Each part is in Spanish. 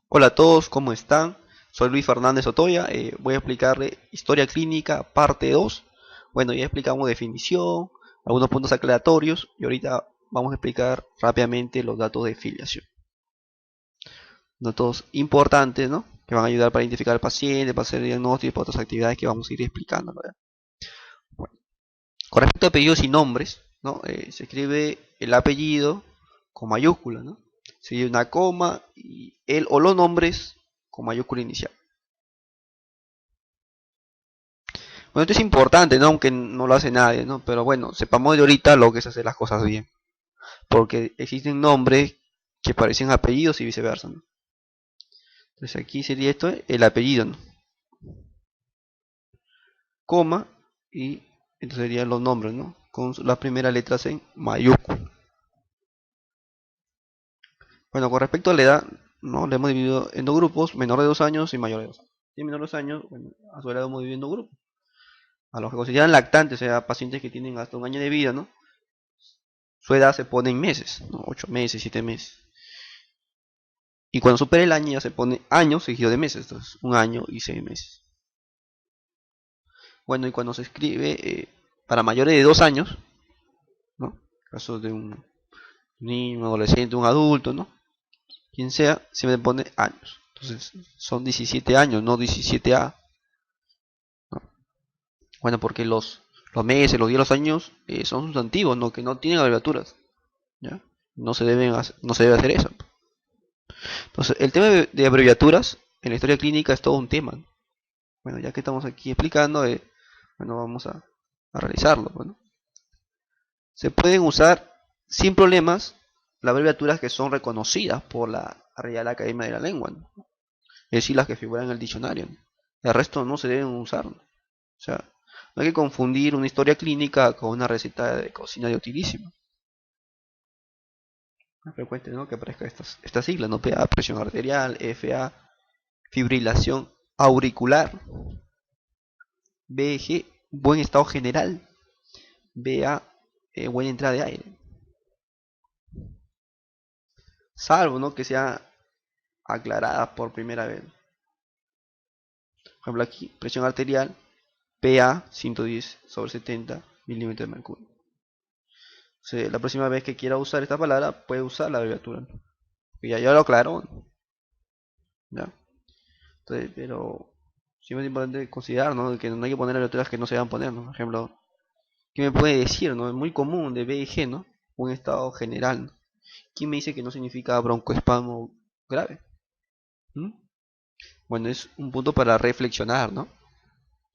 Hola a todos, ¿cómo están? Soy Luis Fernández Otoya, voy a explicarle Historia Clínica parte 2. Bueno, ya explicamos definición, algunos puntos aclaratorios y ahorita vamos a explicar rápidamente los datos de filiación. Datos importantes, ¿no? Que van a ayudar para identificar al paciente, para hacer diagnósticos y para otras actividades que vamos a ir explicando, ¿verdad? Bueno, con respecto a apellidos y nombres, ¿no? Se escribe el apellido con mayúscula, ¿no? Sigue una coma y el o los nombres con mayúscula inicial. Bueno, esto es importante, ¿no? Aunque no lo hace nadie, ¿no? Pero bueno, sepamos de ahorita lo que es hacer las cosas bien. Porque existen nombres que parecen apellidos y viceversa, ¿no? Entonces aquí sería esto el apellido, ¿no? Coma y entonces serían los nombres, ¿no? Con las primeras letras en mayúscula. Bueno, con respecto a la edad, ¿no? Le hemos dividido en dos grupos, menor de 2 años y mayor de 2 años. Si menor de 2 años, bueno, a su edad hemos dividido en dos grupos. A los que consideran lactantes, o sea, pacientes que tienen hasta un año de vida, ¿no? Su edad se pone en meses, ¿no? 8 meses, 7 meses. Y cuando supera el año ya se pone años seguido de meses, entonces 1 año y 6 meses. Bueno, y cuando se escribe para mayores de 2 años, ¿no? Caso de un niño, un adolescente, un adulto, ¿no? Quien sea, siempre pone años. Entonces son 17 años, no 17A. ¿No? Bueno, porque los meses, los días, los años son sustantivos, ¿no? Que no tienen abreviaturas, ¿ya? No se debe hacer eso. Entonces, el tema de abreviaturas en la historia clínica es todo un tema, ¿no? Bueno, ya que estamos aquí explicando, bueno, vamos a realizarlo. Bueno, se pueden usar sin problemas las abreviaturas que son reconocidas por la Real Academia de la Lengua, ¿no? Es decir, las que figuran en el diccionario, ¿no? El resto no se deben usar, ¿no? O sea, no hay que confundir una historia clínica con una receta de cocina de utilísima. Es frecuente, ¿no? Que aparezca estas siglas, ¿no? PA, presión arterial, FA, fibrilación auricular, BG, buen estado general, BA, buena entrada de aire. Salvo, ¿no? Que sea aclarada por primera vez. Por ejemplo, aquí, presión arterial, PA 110/70 milímetros de mercurio. O sea, la próxima vez que quiera usar esta palabra, puede usar la abreviatura, ¿no? Ya lo aclaró, ¿no? ¿Ya? Entonces, pero siempre es importante considerar, ¿no? Que no hay que poner abreviaturas que no se van a poner, ¿no? Por ejemplo, ¿qué me puede decir, no? Es muy común de BG, ¿no? Un estado general, ¿no? ¿Quién me dice que no significa broncoespasmo grave? ¿Mm? Bueno, es un punto para reflexionar, ¿no?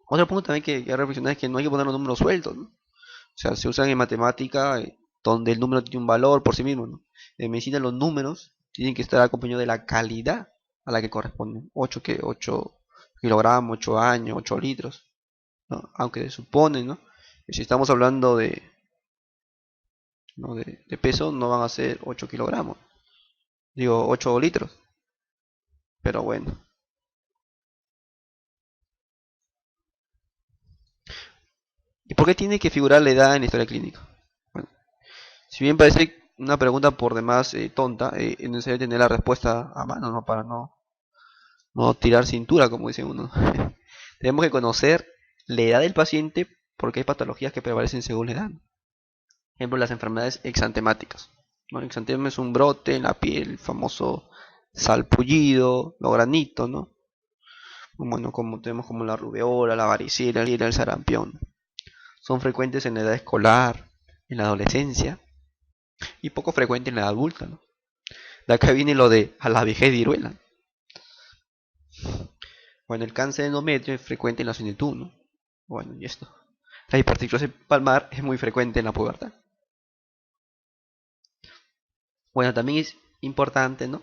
Otro punto también que reflexionar es que no hay que poner los números sueltos, ¿no? O sea, se usan en matemática donde el número tiene un valor por sí mismo, ¿no? En medicina los números tienen que estar acompañados de la calidad a la que corresponden. 8 kilogramos, 8 años, 8 litros, ¿no? Aunque se supone, ¿no? Que si estamos hablando ¿no? de peso, no van a ser 8 kilogramos. Digo, 8 litros. Pero bueno. ¿Y por qué tiene que figurar la edad en la historia clínica? Bueno, si bien parece una pregunta por demás tonta, es necesario tener la respuesta a mano, ¿no? Para no tirar cintura, como dice uno. Tenemos que conocer la edad del paciente porque hay patologías que prevalecen según la edad. Por ejemplo, las enfermedades exantemáticas. ¿No? Exantema es un brote en la piel, el famoso salpullido, los granitos, ¿no? Bueno, como tenemos como la rubeola, la varicela, el sarampión. Son frecuentes en la edad escolar, en la adolescencia y poco frecuente en la edad adulta, ¿no? De acá viene lo de a la vejez viruela. Bueno, el cáncer de endometrio es frecuente en la senectud, ¿no? Bueno, y esto. La hipertricosis palmar es muy frecuente en la pubertad. Bueno, también es importante, ¿no?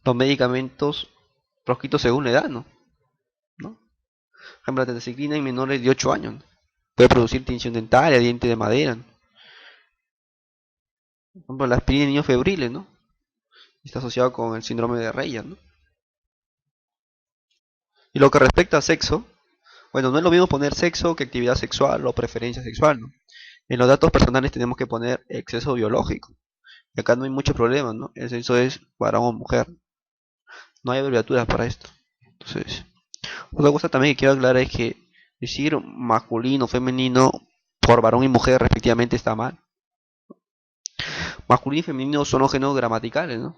Los medicamentos proscritos según la edad, ¿no? Por ejemplo, la tetracyclina en menores de 8 años, ¿no? Puede producir tinción dentaria, diente de madera, ¿no? Por ejemplo, la aspirina en niños febriles, ¿no? Está asociado con el síndrome de Reyer, ¿no? Y lo que respecta a sexo, bueno, no es lo mismo poner sexo que actividad sexual o preferencia sexual, ¿no? En los datos personales tenemos que poner exceso biológico. Y acá no hay muchos problemas, ¿no? El sexo es varón o mujer. No hay abreviaturas para esto. Entonces, otra cosa también que quiero aclarar es que decir masculino, femenino, por varón y mujer respectivamente está mal. Masculino y femenino son los géneros gramaticales, ¿no?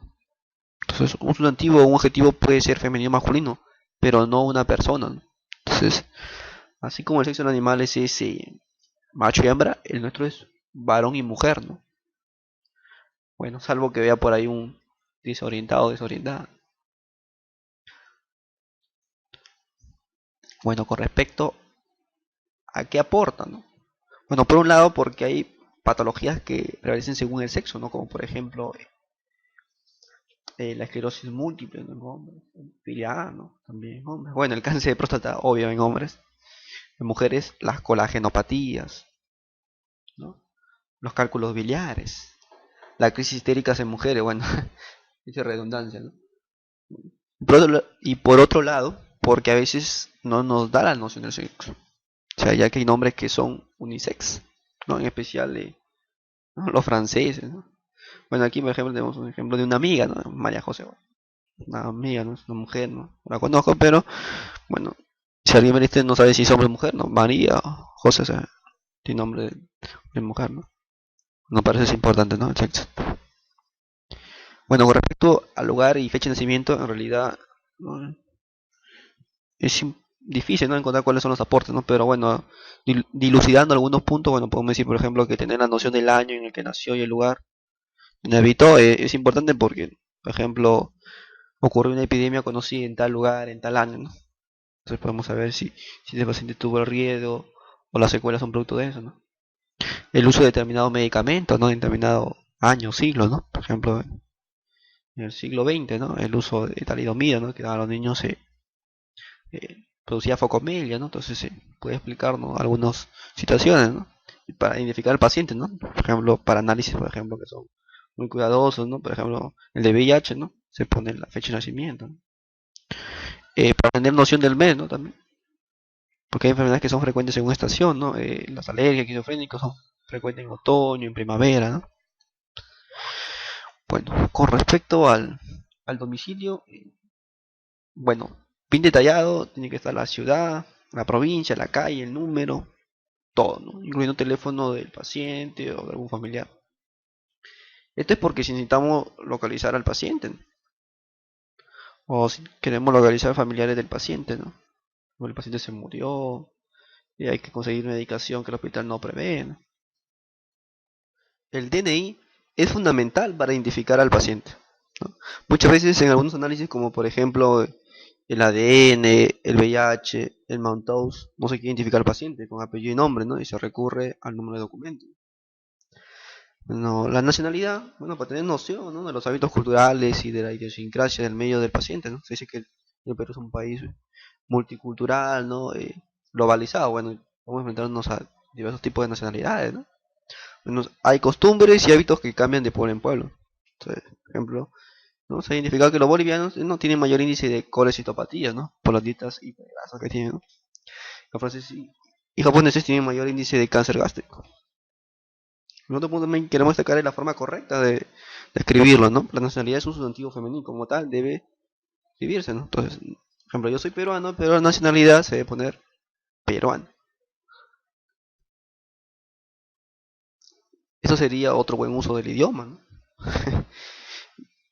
Entonces, un sustantivo o un adjetivo puede ser femenino o masculino, pero no una persona, ¿no? Entonces, así como el sexo del animal es ese macho y hembra, el nuestro es varón y mujer, ¿no? Bueno, salvo que vea por ahí un desorientado o desorientada. Bueno, con respecto a qué aporta, ¿no? Bueno, por un lado, porque hay patologías que prevalecen según el sexo, ¿no? Como por ejemplo la esclerosis múltiple, ¿no? En hombres, el filia, ¿no? También en hombres. Bueno, el cáncer de próstata, obvio, en hombres. En mujeres, las colagenopatías, ¿no? Los cálculos biliares, la crisis histérica en mujeres, bueno, dice redundancia, ¿no? Y por otro lado, porque a veces no nos da la noción del sexo. O sea, ya que hay nombres que son unisex, ¿no? En especial ¿no? Los franceses, ¿no? Bueno, aquí por ejemplo tenemos un ejemplo de una amiga, ¿no? María José, bueno, una amiga, ¿no? Es una mujer, ¿no? La conozco, pero bueno, si alguien me dice no sabe si es hombre o mujer, ¿no? María, José, o sea, tiene nombre de mujer, ¿no? No parece ser importante, ¿no? El sexo. Bueno, con respecto al lugar y fecha de nacimiento, en realidad ¿no? es difícil, ¿no? Encontrar cuáles son los aportes, ¿no? Pero bueno, dilucidando algunos puntos, bueno, podemos decir, por ejemplo, que tener la noción del año en el que nació y el lugar donde habitó es importante porque, por ejemplo, ocurrió una epidemia conocida en tal lugar, en tal año, ¿no? Entonces podemos saber si ese paciente tuvo el riesgo o las secuelas son producto de eso, ¿no? El uso de determinados medicamentos, ¿no? En determinado año, siglo, ¿no? Por ejemplo, en el siglo XX, ¿no? El uso de talidomida, ¿no? Que a los niños se producía focomelia, ¿no? Entonces se puede explicarnos algunas situaciones, ¿no? Y para identificar al paciente, ¿no? Por ejemplo, para análisis, por ejemplo, que son muy cuidadosos, ¿no? Por ejemplo, el de VIH, ¿no? Se pone la fecha de nacimiento, ¿no? Para tener noción del mes, ¿no? También, porque hay enfermedades que son frecuentes según estación, ¿no? Las alergias, esquizofrénicos son frecuentes en otoño, en primavera, ¿no? Bueno, con respecto al domicilio, bueno, bien detallado, tiene que estar la ciudad, la provincia, la calle, el número, todo, ¿no? Incluyendo teléfono del paciente o de algún familiar. Esto es porque si necesitamos localizar al paciente, ¿no? O si queremos localizar familiares del paciente, ¿no? O el paciente se murió y hay que conseguir medicación que el hospital no prevé, ¿no? El DNI es fundamental para identificar al paciente, ¿no? Muchas veces en algunos análisis, como por ejemplo el ADN, el VIH, el Mantoux, no se quiere identificar al paciente con apellido y nombre, ¿no? Y se recurre al número de documento. Bueno, la nacionalidad, bueno, para tener noción, ¿no? De los hábitos culturales y de la idiosincrasia del medio del paciente, ¿no? Se dice que el Perú es un país multicultural, ¿no? Globalizado, bueno, vamos a enfrentarnos a diversos tipos de nacionalidades, ¿no? Bueno, hay costumbres y hábitos que cambian de pueblo en pueblo. Entonces, por ejemplo, ¿no? Se ha identificado que los bolivianos no tienen mayor índice de colecitopatías, ¿no? Por las dietas hipergrasas que tienen, ¿no? Los franceses y japoneses tienen mayor índice de cáncer gástrico. Nosotros también queremos destacar la forma correcta de escribirlo, ¿no? La nacionalidad es un sustantivo femenino, como tal, debe escribirse, ¿no? Entonces, por ejemplo, yo soy peruano, pero la nacionalidad se debe poner peruano. Eso sería otro buen uso del idioma, ¿no?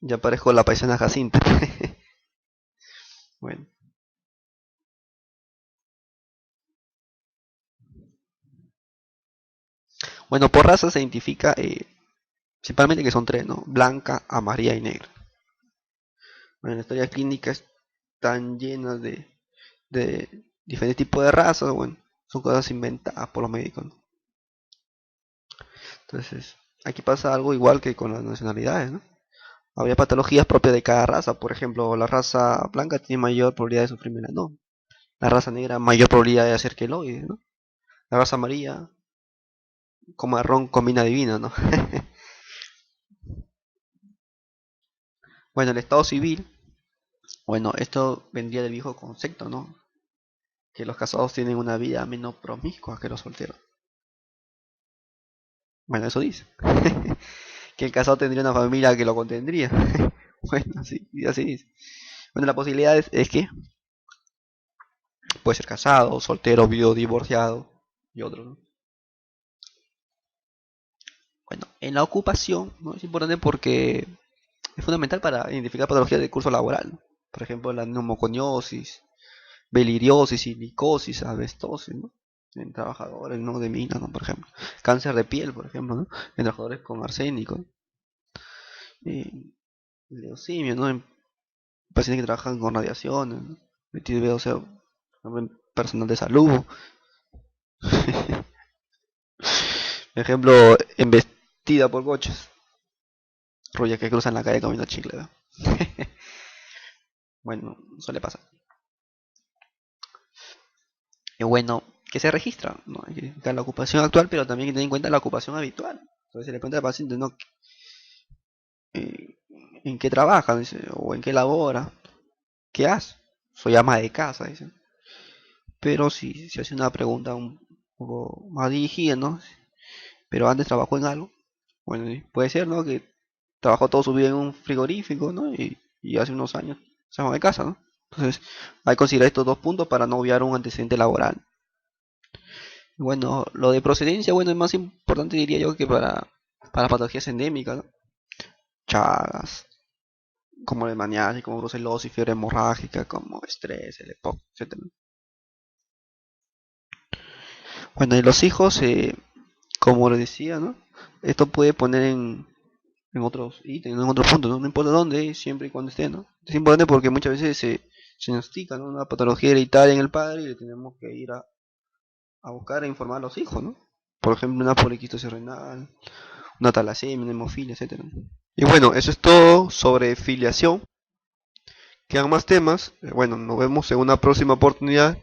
Ya parezco la paisana Jacinta. Bueno. Bueno, por raza se identifica principalmente que son tres, ¿no? Blanca, amarilla y negra. Bueno, la historia clínica están llenas de diferentes tipos de razas, bueno, son cosas inventadas por los médicos, ¿no? Entonces, aquí pasa algo igual que con las nacionalidades, ¿no? Había patologías propias de cada raza, por ejemplo, la raza blanca tiene mayor probabilidad de sufrir melanoma, la raza negra mayor probabilidad de hacer queloides, ¿no? La raza amarilla con marrón combina divina, ¿no? Bueno, el estado civil, bueno, esto vendría del viejo concepto, ¿no? Que los casados tienen una vida menos promiscua que los solteros. Bueno, eso dice. Que el casado tendría una familia que lo contendría. Bueno, sí, así dice. Bueno, la posibilidad es que puede ser casado, soltero, viudo, divorciado y otros, ¿no? Bueno, en la ocupación, ¿no? Es importante porque es fundamental para identificar patologías de curso laboral, ¿no? Por ejemplo, la neumoconiosis, biliriosis, silicosis, asbestosis, ¿no? En trabajadores, ¿no? De minas, ¿no? Por ejemplo. Cáncer de piel, por ejemplo, ¿no? En trabajadores con arsénico, ¿no? Leucemia, ¿no? En pacientes que trabajan con radiaciones, ¿no? O sea, en personal de salud. Por ejemplo, embestida por coches. Rullas que cruzan la calle comiendo chicle, ¿no? Bueno, suele pasar. Y bueno, que se registra, ¿no? Hay que identificar la ocupación actual, pero también hay que tener en cuenta la ocupación habitual. Entonces se le pregunta al paciente, ¿no? Eh, ¿En qué trabaja? Dice, o en qué labora, qué hace. Soy ama de casa, dice. Pero si se hace una pregunta un poco más dirigida, ¿no? Pero antes trabajó en algo. Bueno, puede ser, ¿no? Que trabajó toda su vida en un frigorífico, ¿no? Y hace unos años se ama de casa, ¿no? Entonces, hay que considerar estos dos puntos para no obviar un antecedente laboral. Bueno, lo de procedencia, bueno, es más importante diría yo que para patologías endémicas, ¿no? Chagas, como el maniasis, como brucelosis, fiebre hemorrágica, como estrés, el EPOC, etcétera. Bueno, y los hijos, como les decía, ¿no? Esto puede poner en otros ítems, en otros puntos, ¿no? No importa dónde, siempre y cuando esté, ¿no? Es importante porque muchas veces se diagnostica, ¿no? Una patología hereditaria en el padre y le tenemos que ir a buscar e informar a los hijos, ¿no? Por ejemplo, una poliquistosis renal, una talasemia, una hemofilia, etcétera. Y bueno, eso es todo sobre filiación. Quedan más temas. Bueno, nos vemos en una próxima oportunidad.